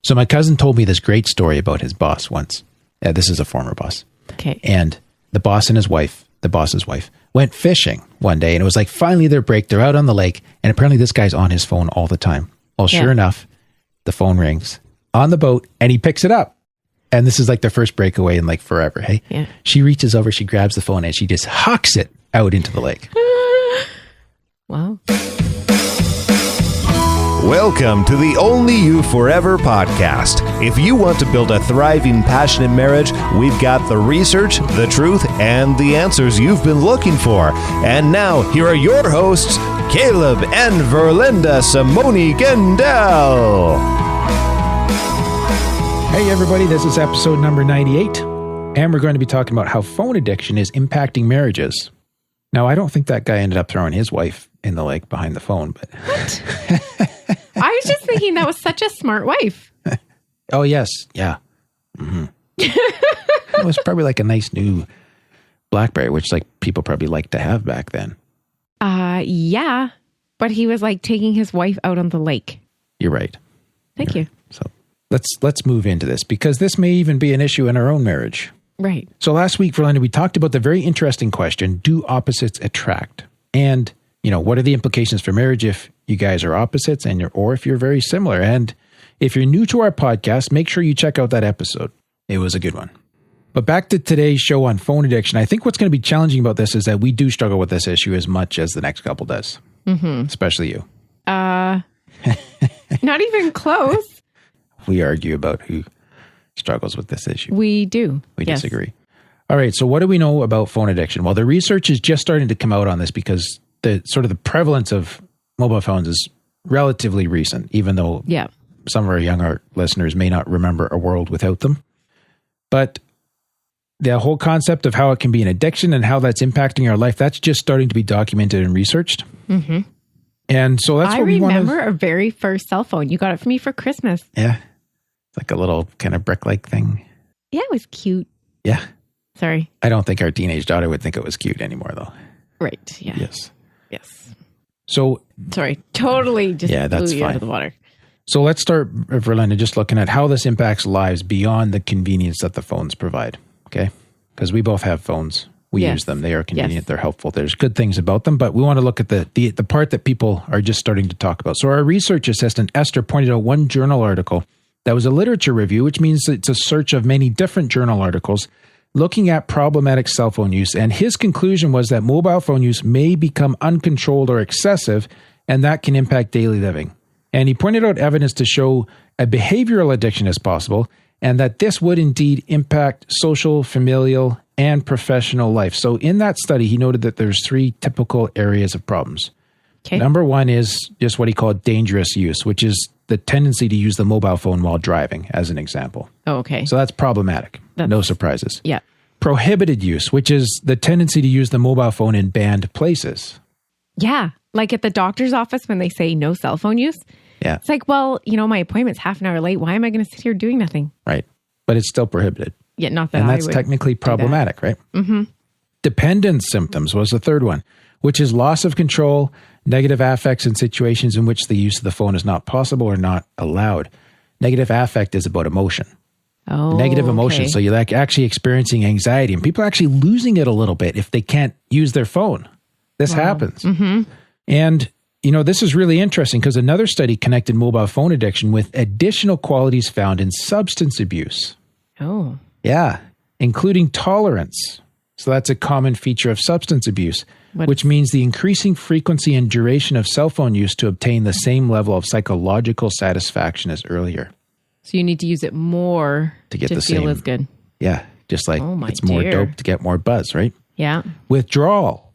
So my cousin told me this great story about his boss once. This is a former boss. Okay. And the boss and his wife, the boss's wife, went fishing one day. And it was like finally their break. They're out on the lake. And apparently this guy's on his phone all the time. Well, sure enough, the phone rings on the boat and he picks it up. And this is like their first breakaway in like forever. Hey, She reaches over, she grabs the phone and she just hucks it out into the lake. Wow. Welcome to the Only You Forever podcast. If you want to build a thriving, passionate marriage, we've got the research, the truth, and the answers you've been looking for. And now, here are your hosts, Caleb and Verlinda Simone Gendel. Hey everybody, this is episode number 98. And we're going to be talking about how phone addiction is impacting marriages. Now, I don't think that guy ended up throwing his wife in the lake behind the phone, but... What? I was just thinking that was such a smart wife. Oh, yes. Yeah. Mm-hmm. It was probably like a nice new BlackBerry, which like people probably liked to have back then. Yeah. But he was like taking his wife out on the lake. You're right. Thank you. Right. So let's move into this because this may even be an issue in our own marriage. Right. So last week, Verlinda, we talked about the very interesting question, do opposites attract? And, you know, what are the implications for marriage if you guys are opposites or if you're very similar? And if you're new to our podcast, make sure you check out that episode. It was a good one. But back to today's show on phone addiction. I think what's going to be challenging about this is that we do struggle with this issue as much as the next couple does, especially you. Not even close. We argue about who struggles with this issue. We do. We disagree. All right. So what do we know about phone addiction? Well, the research is just starting to come out on this because the prevalence of mobile phones is relatively recent, even though some of our younger listeners may not remember a world without them. But the whole concept of how it can be an addiction and how that's impacting our life, that's just starting to be documented and researched. Mm-hmm. And so that's what we want to... I remember our very first cell phone. You got it for me for Christmas. Yeah. It's like a little kind of brick-like thing. Yeah, it was cute. Yeah. Sorry. I don't think our teenage daughter would think it was cute anymore, though. Right. Yeah. Yes. So... Sorry. Totally just that's blew you fine. out of the water. So let's start, Verlinda, just looking at how this impacts lives beyond the convenience that the phones provide, okay? Because we both have phones. We use them. They are convenient. They're helpful. There's good things about them, but we want to look at the part that people are just starting to talk about. So our research assistant, Esther, pointed out one journal article that was a literature review, which means it's a search of many different journal articles looking at problematic cell phone use. And his conclusion was that mobile phone use may become uncontrolled or excessive, and that can impact daily living. And he pointed out evidence to show a behavioral addiction is possible, and that this would indeed impact social, familial, and professional life. So in that study, he noted that there's three typical areas of problems. Okay. Number one is just what he called dangerous use, which is the tendency to use the mobile phone while driving, as an example. Oh, okay. So that's problematic. No surprises. Yeah. Prohibited use, which is the tendency to use the mobile phone in banned places. Yeah. Like at the doctor's office when they say no cell phone use. Yeah. It's like, well, my appointment's half an hour late. Why am I going to sit here doing nothing? Right. But it's still prohibited. Yeah, not that and I that's would technically problematic, right? Mm-hmm. Dependence symptoms was the third one, which is loss of control, negative affects in situations in which the use of the phone is not possible or not allowed. Negative affect is about emotion. Oh, negative emotion. So you're like actually experiencing anxiety, and people are actually losing it a little bit if they can't use their phone. This happens. Mm-hmm. And, this is really interesting because another study connected mobile phone addiction with additional qualities found in substance abuse. Oh. Yeah, including tolerance. So that's a common feature of substance abuse, which means the increasing frequency and duration of cell phone use to obtain the same level of psychological satisfaction as earlier. So you need to use it more to feel as good. Yeah, just like it's more dope to get more buzz, right? Yeah. Withdrawal,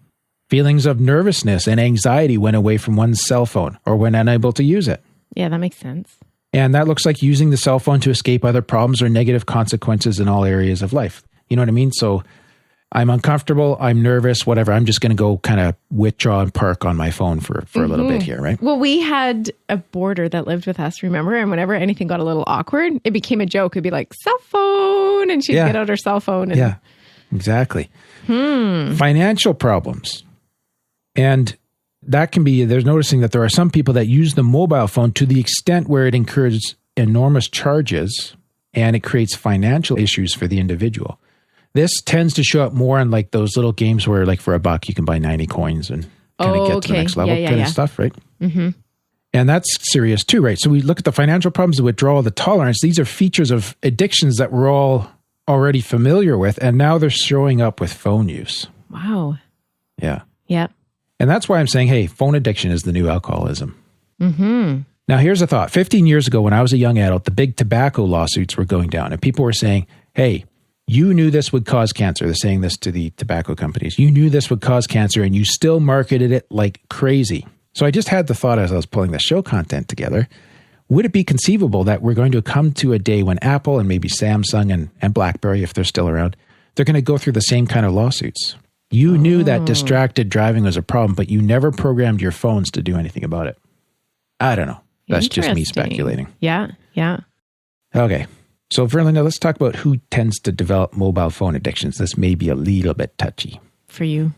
feelings of nervousness and anxiety when away from one's cell phone or when unable to use it. Yeah, that makes sense. And that looks like using the cell phone to escape other problems or negative consequences in all areas of life. You know what I mean? So I'm uncomfortable, I'm nervous, whatever. I'm just going to go kind of withdraw and park on my phone for a little bit here, right? Well, we had a boarder that lived with us, remember? And whenever anything got a little awkward, it became a joke. It'd be like, cell phone. And she'd get out her cell phone. And... Yeah, exactly. Financial problems. And that can be, there's noticing that there are some people that use the mobile phone to the extent where it incurs enormous charges and it creates financial issues for the individual. This tends to show up more in like those little games where like for $1 you can buy 90 coins and kind of get to the next level kind of stuff, right? Mm-hmm. And that's serious too, right? So we look at the financial problems, the withdrawal, the tolerance. These are features of addictions that we're all already familiar with, and now they're showing up with phone use. Wow. Yeah. Yep. And that's why I'm saying, hey, phone addiction is the new alcoholism. Mm-hmm. Now, here's a thought. 15 years ago, when I was a young adult, the big tobacco lawsuits were going down, and people were saying, hey, you knew this would cause cancer. They're saying this to the tobacco companies. You knew this would cause cancer, and you still marketed it like crazy. So I just had the thought as I was pulling the show content together, would it be conceivable that we're going to come to a day when Apple and maybe Samsung and BlackBerry, if they're still around, they're going to go through the same kind of lawsuits? You knew that distracted driving was a problem, but you never programmed your phones to do anything about it. I don't know. That's just me speculating. Yeah, yeah. Okay. So, Verlinda, let's talk about who tends to develop mobile phone addictions. This may be a little bit touchy. For you.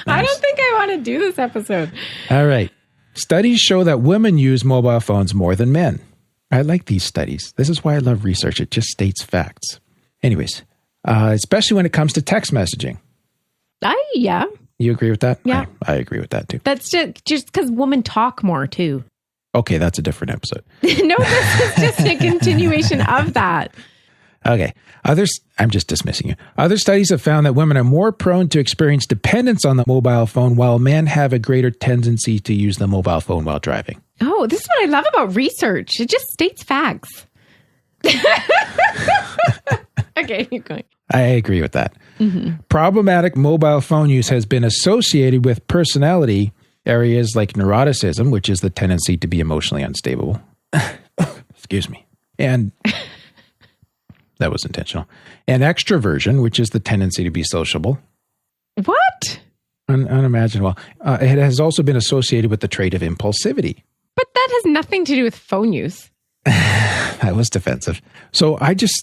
I don't think I want to do this episode. All right. Studies show that women use mobile phones more than men. I like these studies. This is why I love research. It just states facts. Anyways, especially when it comes to text messaging. Yeah. You agree with that? Yeah. I agree with that too. That's just because women talk more too. Okay, that's a different episode. No, this is just a continuation of that. Okay. I'm just dismissing you. Other studies have found that women are more prone to experience dependence on the mobile phone, while men have a greater tendency to use the mobile phone while driving. Oh, this is what I love about research. It just states facts. Okay, keep going. I agree with that. Mm-hmm. Problematic mobile phone use has been associated with personality areas like neuroticism, which is the tendency to be emotionally unstable. Excuse me. And that was intentional. And extroversion, which is the tendency to be sociable. What? Unimaginable. It has also been associated with the trait of impulsivity. But that has nothing to do with phone use. That was defensive. So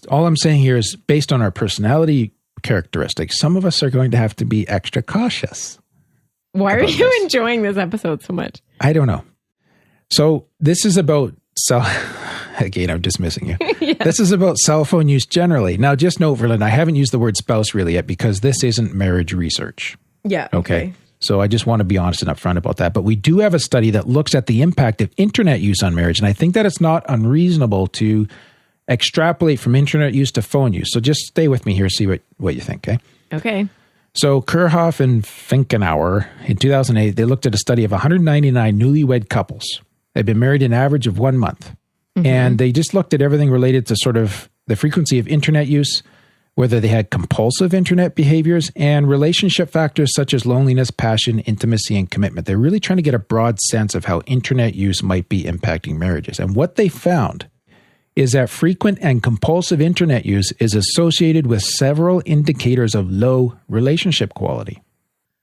all I'm saying here is based on our personality characteristics, some of us are going to have to be extra cautious. Why are you enjoying this episode so much? I don't know. So this is about again, I'm dismissing you. Yeah. This is about cell phone use generally. Now, just note, Verlyn, I haven't used the word spouse really yet because this isn't marriage research. Yeah. Okay. So I just want to be honest and upfront about that. But we do have a study that looks at the impact of internet use on marriage. And I think that it's not unreasonable to extrapolate from internet use to phone use. So just stay with me here, see what you think, okay? Okay. So Kerhoff and Finkenauer in 2008, they looked at a study of 199 newlywed couples. They'd been married an average of 1 month. Mm-hmm. And they just looked at everything related to sort of the frequency of internet use, whether they had compulsive internet behaviors, and relationship factors such as loneliness, passion, intimacy, and commitment. They're really trying to get a broad sense of how internet use might be impacting marriages. And what they found is that frequent and compulsive internet use is associated with several indicators of low relationship quality.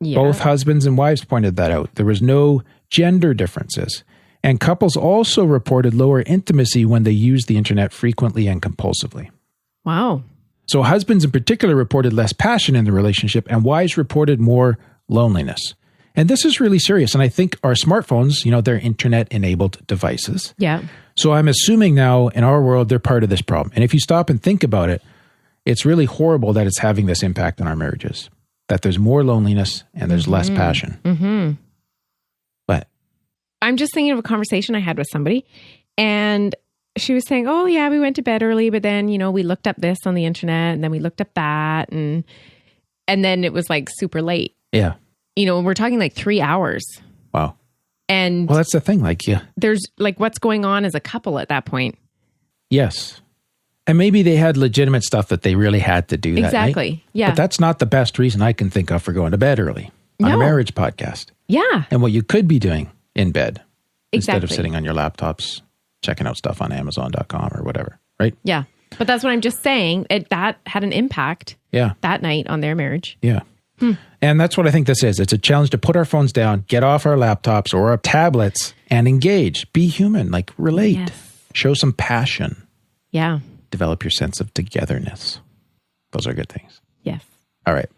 Yeah. Both husbands and wives pointed that out. There was no gender differences. And couples also reported lower intimacy when they used the internet frequently and compulsively. Wow. So husbands in particular reported less passion in the relationship, and wives reported more loneliness. And this is really serious. And I think our smartphones, they're internet-enabled devices. Yeah. So I'm assuming now in our world, they're part of this problem. And if you stop and think about it, it's really horrible that it's having this impact on our marriages, that there's more loneliness and there's less passion. Mm-hmm. But I'm just thinking of a conversation I had with somebody, and she was saying, oh yeah, we went to bed early, but then, we looked up this on the internet and then we looked up that and then it was like super late. Yeah. We're talking like 3 hours. Wow. And well, that's the thing. There's like what's going on as a couple at that point. Yes. And maybe they had legitimate stuff that they really had to do that Exactly. night. Yeah. But that's not the best reason I can think of for going to bed early on a marriage podcast. Yeah. And what you could be doing in bed exactly. instead of sitting on your laptops, checking out stuff on Amazon.com or whatever. Right? Yeah. But that's what I'm just saying. That had an impact that night on their marriage. Yeah. And that's what I think this is. It's a challenge to put our phones down, get off our laptops or our tablets and engage. Be human, relate. Yes. Show some passion. Yeah. Develop your sense of togetherness. Those are good things. Yes. All right.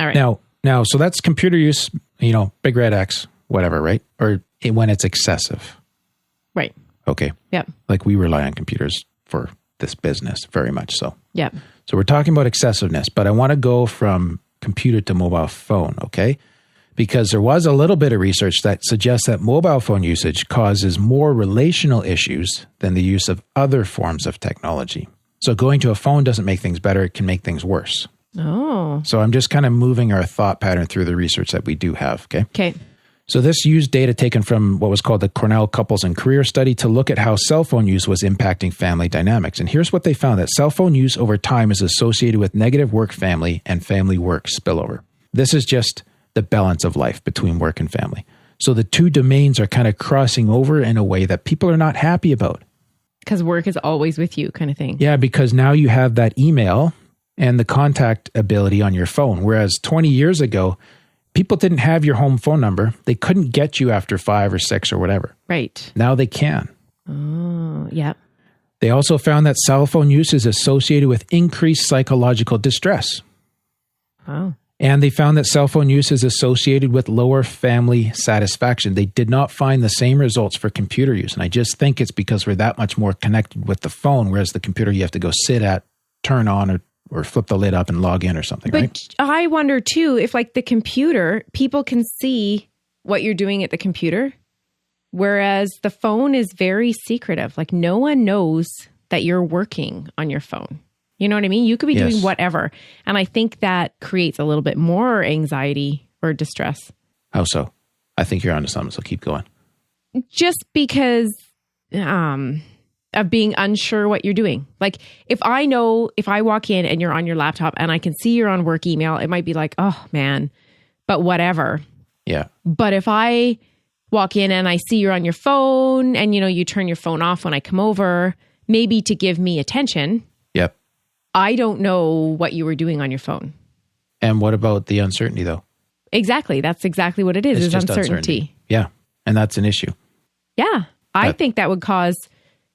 Now, so that's computer use, big red X, whatever, right? Or when it's excessive. Right. Okay. Yep. Like we rely on computers for this business very much so. Yep. So we're talking about excessiveness, but I want to go from computer to mobile phone, okay? Because there was a little bit of research that suggests that mobile phone usage causes more relational issues than the use of other forms of technology. So going to a phone doesn't make things better, it can make things worse. Oh. So I'm just kind of moving our thought pattern through the research that we do have, okay? Okay. So this used data taken from what was called the Cornell Couples and Career Study to look at how cell phone use was impacting family dynamics. And here's what they found, that cell phone use over time is associated with negative work-family and family-work spillover. This is just the balance of life between work and family. So the two domains are kind of crossing over in a way that people are not happy about. Because work is always with you kind of thing. Yeah, because now you have that email and the contact ability on your phone. Whereas 20 years ago, people didn't have your home phone number. They couldn't get you after 5 or 6 or whatever. Right. Now they can. Oh, yeah. They also found that cell phone use is associated with increased psychological distress. Wow. And they found that cell phone use is associated with lower family satisfaction. They did not find the same results for computer use. And I just think it's because we're that much more connected with the phone, whereas the computer you have to go sit at, turn on, or flip the lid up and log in or something, but right? I wonder too, if like the computer, people can see what you're doing at the computer, whereas the phone is very secretive. Like no one knows that you're working on your phone. You know what I mean? You could be doing whatever. And I think that creates a little bit more anxiety or distress. How so? I think you're onto something, so keep going. Just because of being unsure what you're doing. Like if I walk in and you're on your laptop and I can see you're on work email, it might be like, oh man, but whatever. Yeah. But if I walk in and I see you're on your phone and, you turn your phone off when I come over, maybe to give me attention. Yep. I don't know what you were doing on your phone. And what about the uncertainty though? Exactly. That's exactly what it is. It's uncertainty. Yeah. And that's an issue. Yeah. I think that would cause...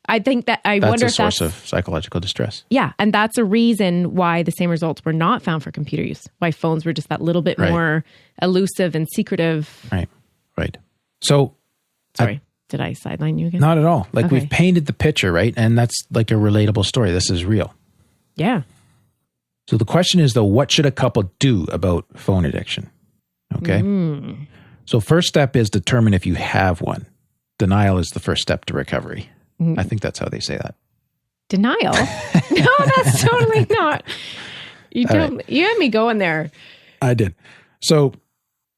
I think that I wonder if that's a source of psychological distress. Yeah. And that's a reason why the same results were not found for computer use, why phones were just that little bit more elusive and secretive. Right. So. Sorry, did I sideline you again? Not at all. Like we've painted the picture, right? And that's like a relatable story. This is real. Yeah. So the question is though, what should a couple do about phone addiction? Okay. So first step is determine if you have one. Denial is the first step to recovery. I think that's how they say that. Denial? No, that's totally not. You had me going there. I did. So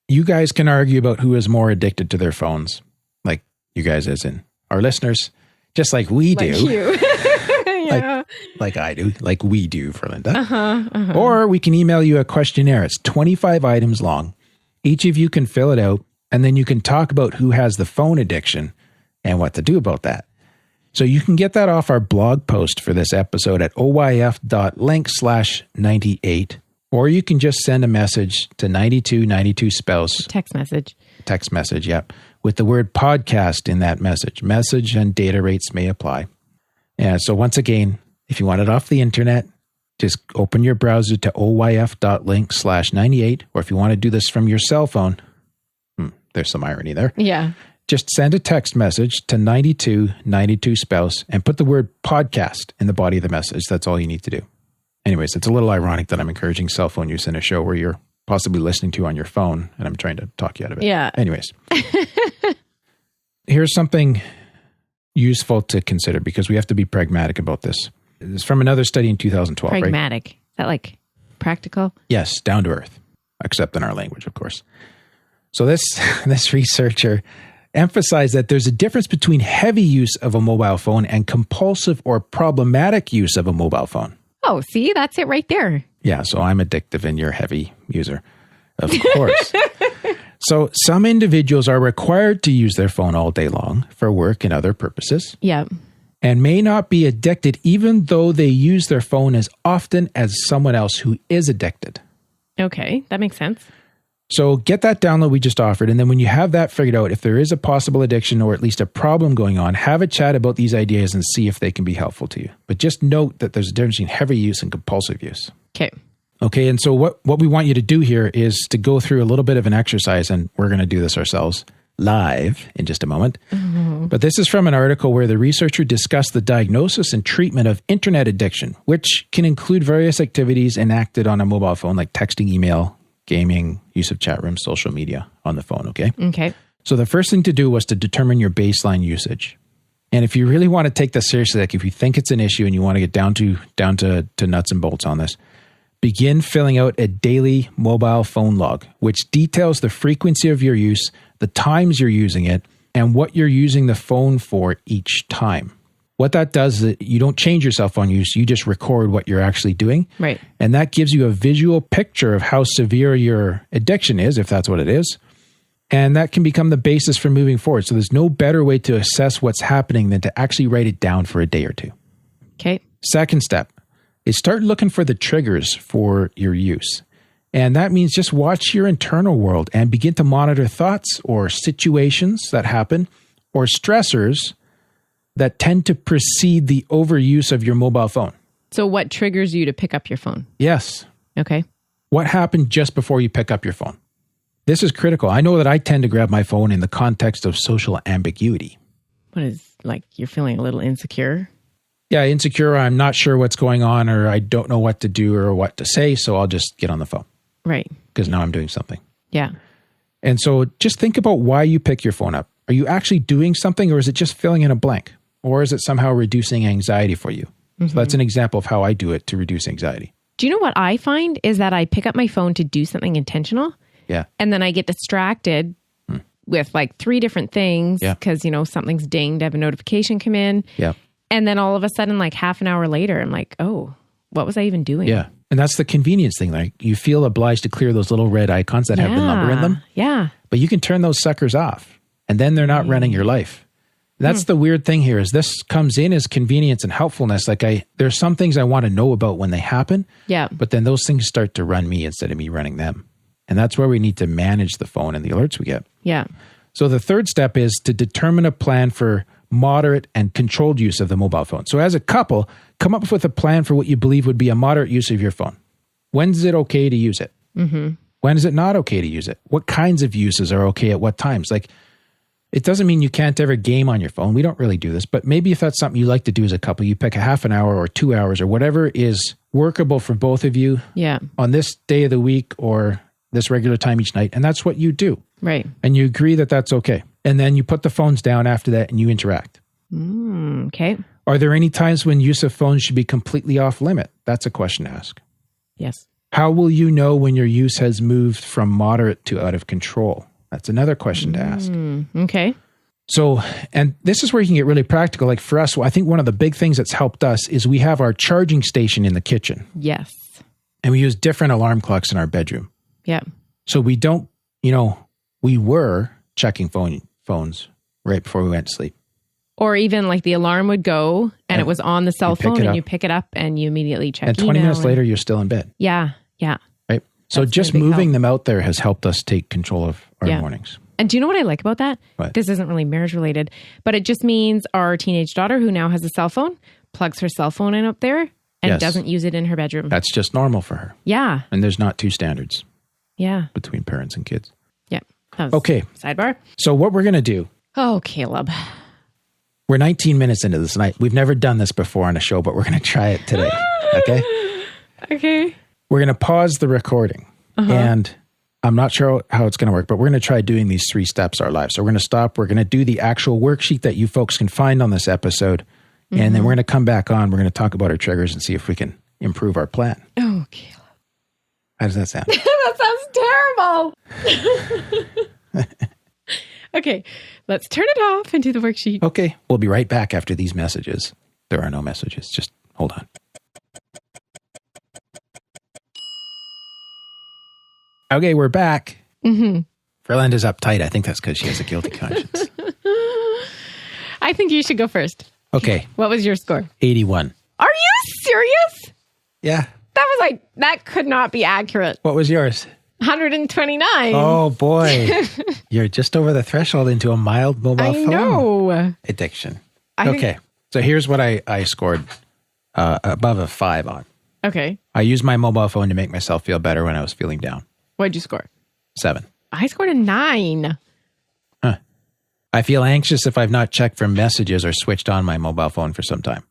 you guys can argue about who is more addicted to their phones. Like you guys as in our listeners, just like we do. Like you. Yeah. Like I do. Like we do for Linda. Or we can email you a questionnaire. It's 25 items long. Each of you can fill it out and then you can talk about who has the phone addiction and what to do about that. So you can get that off our blog post for this episode at oyf.link/98, or you can just send a message to 9292 spouse. Text message, yep. With the word podcast in that message. Message and data rates may apply. And so once again, if you want it off the internet, just open your browser to oyf.link/98, or if you want to do this from your cell phone, there's some irony there. Yeah. Just send a text message to 9292 spouse and put the word podcast in the body of the message. That's all you need to do. Anyways, it's a little ironic that I'm encouraging cell phone use in a show where you're possibly listening to on your phone and I'm trying to talk you out of it. Yeah. Anyways, here's something useful to consider because we have to be pragmatic about this. It's from another study in 2012, pragmatic. Right? Is that like practical? Yes, down to earth, except in our language, of course. So this researcher emphasize that there's a difference between heavy use of a mobile phone and compulsive or problematic use of a mobile phone. Oh, see, that's it right there. Yeah, so I'm addictive and you're a heavy user, of course. So some individuals are required to use their phone all day long for work and other purposes. Yeah. And may not be addicted even though they use their phone as often as someone else who is addicted. Okay, that makes sense. So get that download we just offered. And then when you have that figured out, if there is a possible addiction or at least a problem going on, have a chat about these ideas and see if they can be helpful to you. But just note that there's a difference between heavy use and compulsive use. Okay. And so what we want you to do here is to go through a little bit of an exercise, and we're going to do this ourselves. live in just a moment. But this is from an article where the researcher discussed the diagnosis and treatment of internet addiction, which can include various activities enacted on a mobile phone like texting, email, gaming, use of chat rooms, social media on the phone, okay? Okay. So the first thing to do was to determine your baseline usage. And if you really want to take this seriously, like if you think it's an issue and you want to get down to nuts and bolts on this, begin filling out a daily mobile phone log, which details the frequency of your use, the times you're using it, and what you're using the phone for each time. What that does is you don't change your cell phone use, you just record what you're actually doing. Right. And that gives you a visual picture of how severe your addiction is, if that's what it is. And that can become the basis for moving forward. So there's no better way to assess what's happening than to actually write it down for a day or two. Okay. Second step is start looking for the triggers for your use. And that means just watch your internal world and begin to monitor thoughts or situations that happen or stressors that tend to precede the overuse of your mobile phone. So what triggers you to pick up your phone? Yes. Okay. What happened just before you pick up your phone? This is critical. I know that I tend to grab my phone in the context of social ambiguity. What is, like, you're feeling a little insecure? Yeah, insecure. I'm not sure what's going on, or I don't know what to do or what to say, so I'll just get on the phone. Right. Because now I'm doing something. Yeah. And so just think about why you pick your phone up. Are you actually doing something, or is it just filling in a blank? Or is it somehow reducing anxiety for you? So that's an example of how I do it to reduce anxiety. Do you know what I find is that I pick up my phone to do something intentional? Yeah. And then I get distracted with like 3 different things Yeah. because, something's dinged. I have a notification come in. Yeah. And then all of a sudden, like half an hour later, I'm like, oh, what was I even doing? Yeah. And that's the convenience thing. Like you feel obliged to clear those little red icons that have the number in them. Yeah. But you can turn those suckers off and then they're not running your life. That's the weird thing here is this comes in as convenience and helpfulness. Like there's some things I want to know about when they happen. Yeah. But then those things start to run me instead of me running them. And that's where we need to manage the phone and the alerts we get. Yeah. So the third step is to determine a plan for moderate and controlled use of the mobile phone. So as a couple, come up with a plan for what you believe would be a moderate use of your phone. When is it okay to use it? When is it not okay to use it? What kinds of uses are okay at what times? Like, it doesn't mean you can't ever game on your phone. We don't really do this, but maybe if that's something you like to do as a couple, you pick a half an hour or 2 hours or whatever is workable for both of you on this day of the week or this regular time each night. And that's what you do. Right. And you agree that that's okay. And then you put the phones down after that and you interact. Okay. Are there any times when use of phones should be completely off limit? That's a question to ask. Yes. How will you know when your use has moved from moderate to out of control? That's another question to ask. Okay. So, and this is where you can get really practical. Like for us, I think one of the big things that's helped us is we have our charging station in the kitchen. Yes. And we use different alarm clocks in our bedroom. Yeah. So we don't, we were checking phones right before we went to sleep. Or even like the alarm would go and it was on the cell phone and you pick it up and you immediately check and 20 minutes later, you're still in bed. Yeah. Yeah. Right. So That's just moving them out there has helped us take control of our mornings. And do you know what I like about that? What? This isn't really marriage related, but it just means our teenage daughter who now has a cell phone plugs her cell phone in up there and doesn't use it in her bedroom. That's just normal for her. Yeah. And there's not 2 standards. Yeah. Between parents and kids. Yeah. Okay. Sidebar. So what we're going to do. Oh, Caleb. We're 19 minutes into this night. We've never done this before on a show, but we're going to try it today. Okay? Okay. We're going to pause the recording. And I'm not sure how it's going to work, but we're going to try doing these 3 steps our lives. So we're going to stop. We're going to do the actual worksheet that you folks can find on this episode. And then we're going to come back on. We're going to talk about our triggers and see if we can improve our plan. Oh, Caleb. How does that sound? That sounds terrible. Okay, let's turn it off and do the worksheet. Okay, we'll be right back after these messages. There are no messages. Just hold on. Okay, we're back. Verlinda's uptight. I think that's because she has a guilty conscience. I think you should go first. Okay. What was your score? 81. Are you serious? Yeah. That could not be accurate. What was yours? 129. Oh, boy. You're just over the threshold into a mild mobile phone. I know. Addiction. Okay. So here's what I scored above a 5 on. Okay. I used my mobile phone to make myself feel better when I was feeling down. What'd you score? 7. I scored a 9. Huh. I feel anxious if I've not checked for messages or switched on my mobile phone for some time.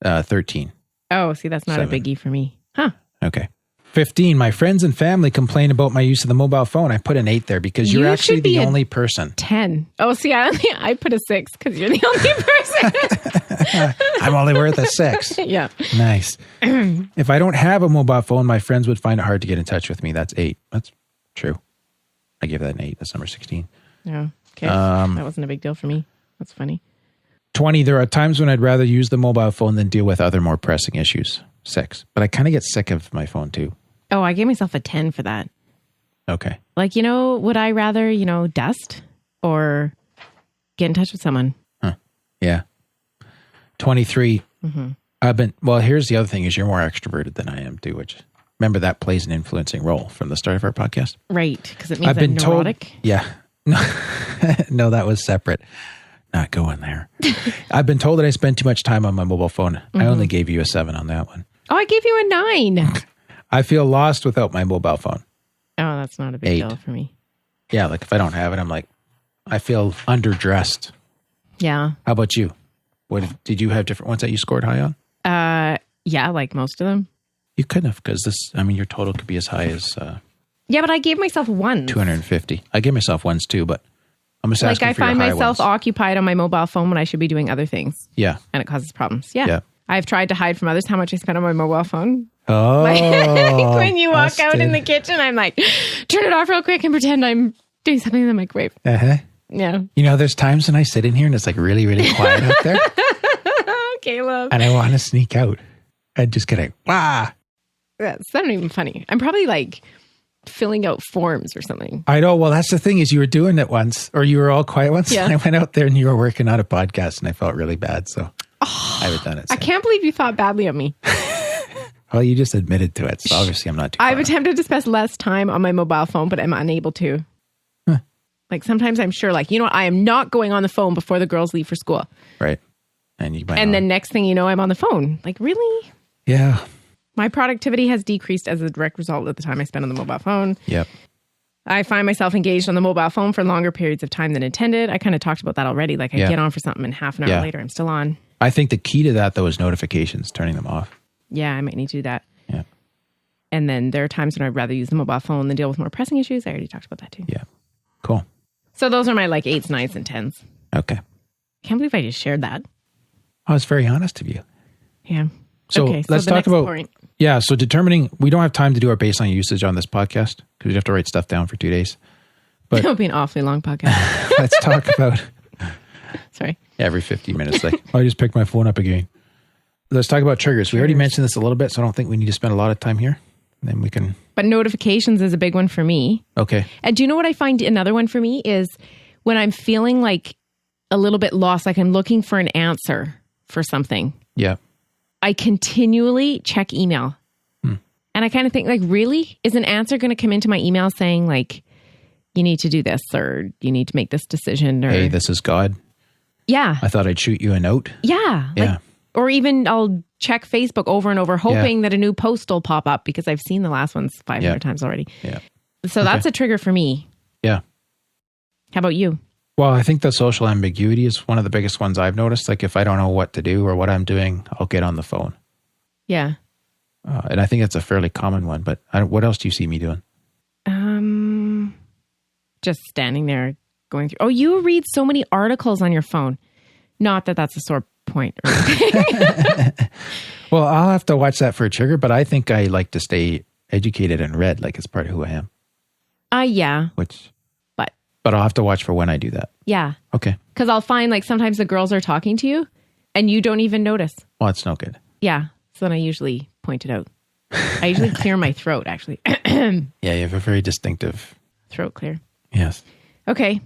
13. Oh, see, that's not 7. a biggie for me. Huh. Okay. 15. My friends and family complain about my use of the mobile phone. I put an 8 there because you're actually the only person. 10. Oh, see, I put a 6 because you're the only person. I'm only worth a 6. Yeah. Nice. If I don't have a mobile phone, my friends would find it hard to get in touch with me. That's 8. That's true. I give that an 8. That's number 16. Yeah. Okay. That wasn't a big deal for me. That's funny. 20. There are times when I'd rather use the mobile phone than deal with other more pressing issues. 6. But I kind of get sick of my phone too. Oh, I gave myself a 10 for that. Okay. Like, would I rather, dust or get in touch with someone? Huh. Yeah. 23. Mm-hmm. Here's the other thing is you're more extroverted than I am too, which remember that plays an influencing role from the start of our podcast. Right. Because it means I'm neurotic. Yeah. No, that was separate. Not going there. I've been told that I spend too much time on my mobile phone. Mm-hmm. I only gave you a 7 on that one. Oh, I gave you a 9. I feel lost without my mobile phone. Oh, that's not a big deal for me. Yeah, like if I don't have it, I'm like, I feel underdressed. Yeah. How about you? Did you have different ones that you scored high on? Yeah, like most of them. You couldn't have because your total could be as high as... yeah, but I gave myself 1. 250. I gave myself ones too, but I'm just asking I for your find high myself ones. occupied on my mobile phone when I should be doing other things. Yeah. And it causes problems. Yeah. I've tried to hide from others how much I spend on my mobile phone. Oh. Like when you walk out in the kitchen, I'm like, turn it off real quick and pretend I'm doing something in the microwave. Uh-huh. Yeah. There's times when I sit in here and it's like really, really quiet out there. Caleb. And I want to sneak out and just get That's not even funny. I'm probably like filling out forms or something. I know. Well, that's the thing is you were doing it once or you were all quiet once. Yeah. And I went out there and you were working on a podcast and I felt really bad. So I haven't done it. I can't believe you thought badly of me. Well, you just admitted to it. So obviously I'm not too I've attempted to spend less time on my mobile phone, but I'm unable to. Huh. Like sometimes I'm sure like, I am not going on the phone before the girls leave for school. Right. And then next thing you know, I'm on the phone. Like, really? Yeah. My productivity has decreased as a direct result of the time I spend on the mobile phone. Yep. I find myself engaged on the mobile phone for longer periods of time than intended. I kind of talked about that already. Like I get on for something and half an hour later, I'm still on. I think the key to that though is notifications, turning them off. Yeah, I might need to do that. Yeah. And then there are times when I'd rather use the mobile phone than deal with more pressing issues. I already talked about that too. Yeah. Cool. So those are my like 8s, 9s, and 10s. Okay. I can't believe I just shared that. I was very honest of you. Yeah. So okay, let's talk about... Point. Yeah, so determining... We don't have time to do our baseline usage on this podcast because we have to write stuff down for 2 days. But it would be an awfully long podcast. Let's talk about... Sorry. Every 50 minutes, like, I just picked my phone up again. Let's talk about triggers. We already mentioned this a little bit, so I don't think we need to spend a lot of time here. Then we can... But notifications is a big one for me. Okay. And do you know what I find another one for me is when I'm feeling like a little bit lost, like I'm looking for an answer for something. Yeah. I continually check email. And I kind of think like, really? Is an answer going to come into my email saying like, you need to do this or you need to make this decision? Or, hey, this is God. Yeah. I thought I'd shoot you a note. Yeah. Yeah. Like, or even I'll check Facebook over and over, hoping that a new post will pop up because I've seen the last ones 500 times already. Yeah. So that's a trigger for me. Yeah. How about you? Well, I think the social ambiguity is one of the biggest ones I've noticed. Like if I don't know what to do or what I'm doing, I'll get on the phone. Yeah. And I think it's a fairly common one, but what else do you see me doing? Just standing there going through. Oh, you read so many articles on your phone. Not that that's a sore point. Well, I'll have to watch that for a trigger, but I think I like to stay educated and read, like it's part of who I am. Yeah. But I'll have to watch for when I do that. Yeah. Okay. Because I'll find like sometimes the girls are talking to you and you don't even notice. Well, it's no good. Yeah. So then I usually point it out. I usually clear my throat, actually. Yeah, you have a very distinctive... Throat clear. Yes. Okay.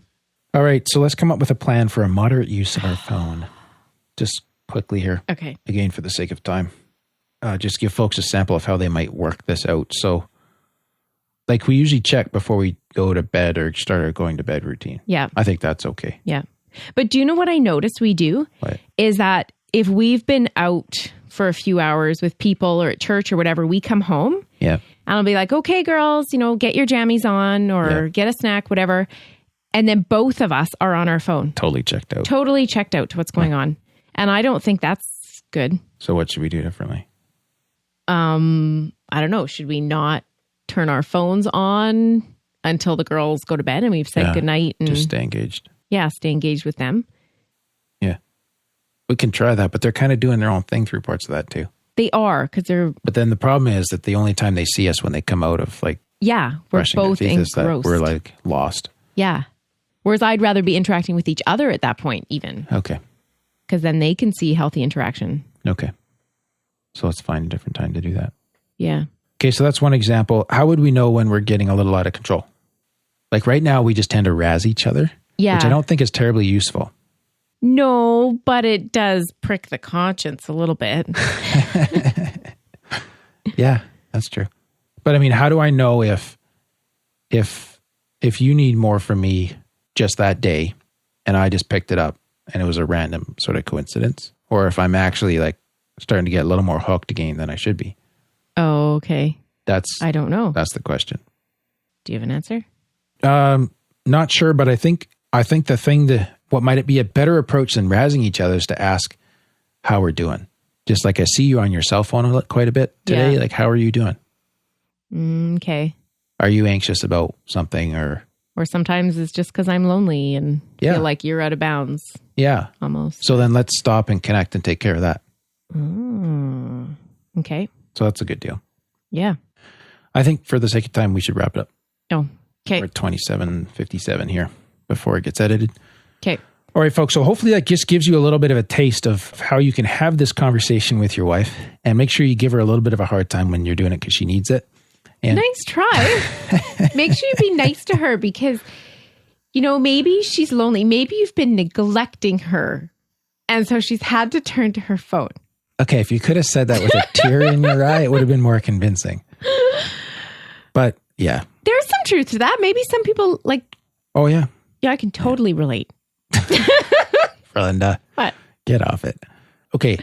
All right. So let's come up with a plan for a moderate use of our phone. Just quickly here. Okay. Again, for the sake of time. Just give folks a sample of how they might work this out. So... Like we usually check before we go to bed or start our going to bed routine. Yeah. I think that's okay. Yeah. But do you know what I noticed we do? What? Is that if we've been out for a few hours with people or at church or whatever, we come home. Yeah. And I'll be like, okay, girls, get your jammies on or get a snack, whatever. And then both of us are on our phone. Totally checked out. Totally checked out to what's going on. And I don't think that's good. So what should we do differently? I don't know. Should we not turn our phones on until the girls go to bed and we've said goodnight? And just stay engaged. Yeah, stay engaged with them. Yeah. We can try that, but they're kind of doing their own thing through parts of that too. They are, because they're... But then the problem is that the only time they see us when they come out of like... Yeah, we're both engrossed. We're like lost. Yeah. Whereas I'd rather be interacting with each other at that point even. Okay. Because then they can see healthy interaction. Okay. So let's find a different time to do that. Yeah. Okay, so that's one example. How would we know when we're getting a little out of control? Like right now, we just tend to razz each other. Yeah. Which I don't think is terribly useful. No, but it does prick the conscience a little bit. Yeah, that's true. But I mean, how do I know if you need more from me just that day and I just picked it up and it was a random sort of coincidence, or if I'm actually like starting to get a little more hooked again than I should be? Oh, okay. I don't know. That's the question. Do you have an answer? Not sure, but I think what might it be a better approach than razzing each other is to ask how we're doing. Just like I see you on your cell phone quite a bit today. Yeah. Like, how are you doing? Okay. Are you anxious about something or sometimes it's just because I'm lonely and feel like you're out of bounds. Yeah. Almost. So then let's stop and connect and take care of that. Okay. So that's a good deal. Yeah. I think for the sake of time, we should wrap it up. Oh, okay. We're at 27:57 here before it gets edited. Okay. All right, folks. So hopefully that just gives you a little bit of a taste of how you can have this conversation with your wife, and make sure you give her a little bit of a hard time when you're doing it because she needs it. And nice try. Make sure you be nice to her because, maybe she's lonely. Maybe you've been neglecting her. And so she's had to turn to her phone. Okay, if you could have said that with a tear in your eye, it would have been more convincing. But yeah. There's some truth to that. Maybe some people like... Oh, yeah. Yeah, I can totally relate. Linda, what? Get off it. Okay.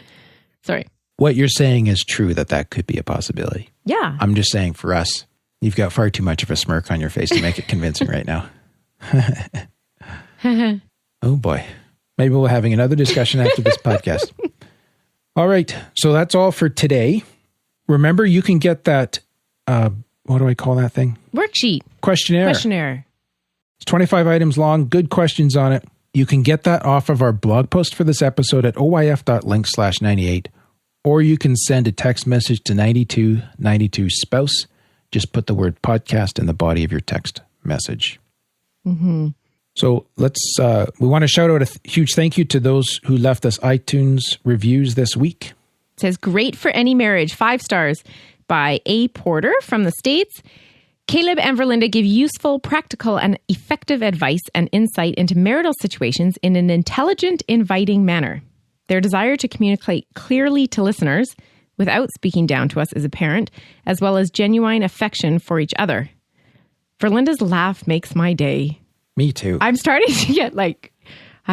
Sorry. What you're saying is true that could be a possibility. Yeah. I'm just saying for us, you've got far too much of a smirk on your face to make it convincing right now. Oh boy. Maybe we'll be having another discussion after this podcast. All right. So that's all for today. Remember, you can get that, what do I call that thing? Worksheet. Questionnaire. It's 25 items long, good questions on it. You can get that off of our blog post for this episode at oyf.link/98, or you can send a text message to 9292 spouse. Just put the word podcast in the body of your text message. Mm-hmm. So we want to shout out a huge thank you to those who left us iTunes reviews this week. It says, great for any marriage, 5 stars by A. Porter from the States. Caleb and Verlinda give useful, practical, and effective advice and insight into marital situations in an intelligent, inviting manner. Their desire to communicate clearly to listeners without speaking down to us is apparent, as well as genuine affection for each other. Verlinda's laugh makes my day. Me too. I'm starting to get I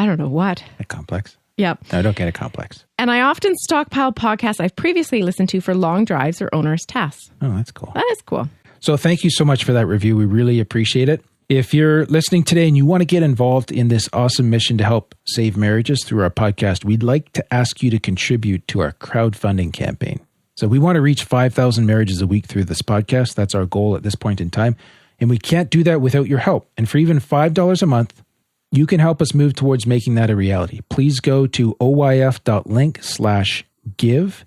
don't know what. A complex. Yep. No, don't get a complex. And I often stockpile podcasts I've previously listened to for long drives or onerous tasks. Oh, that's cool. That is cool. So thank you so much for that review. We really appreciate it. If you're listening today and you want to get involved in this awesome mission to help save marriages through our podcast, we'd like to ask you to contribute to our crowdfunding campaign. So we want to reach 5,000 marriages a week through this podcast. That's our goal at this point in time. And we can't do that without your help. And for even $5 a month, you can help us move towards making that a reality. Please go to oyf.link/give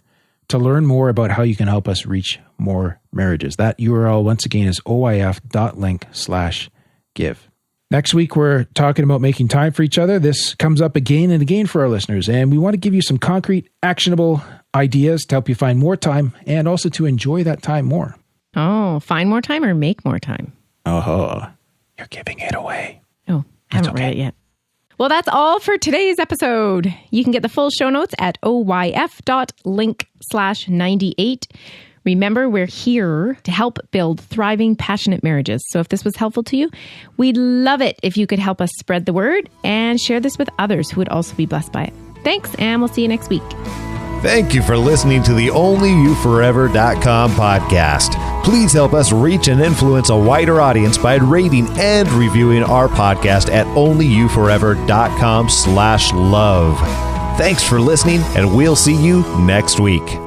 to learn more about how you can help us reach more marriages. That URL, once again, is oyf.link/give. Next week, we're talking about making time for each other. This comes up again and again for our listeners, and we want to give you some concrete, actionable ideas to help you find more time and also to enjoy that time more. Oh, find more time or make more time? Oh, you're giving it away. Oh, haven't read it yet. Well, that's all for today's episode. You can get the full show notes at oyf.link/98. Remember, we're here to help build thriving, passionate marriages. So if this was helpful to you, we'd love it if you could help us spread the word and share this with others who would also be blessed by it. Thanks, and we'll see you next week. Thank you for listening to the OnlyYouForever.com podcast. Please help us reach and influence a wider audience by rating and reviewing our podcast at onlyyouforever.com/love. Thanks for listening, and we'll see you next week.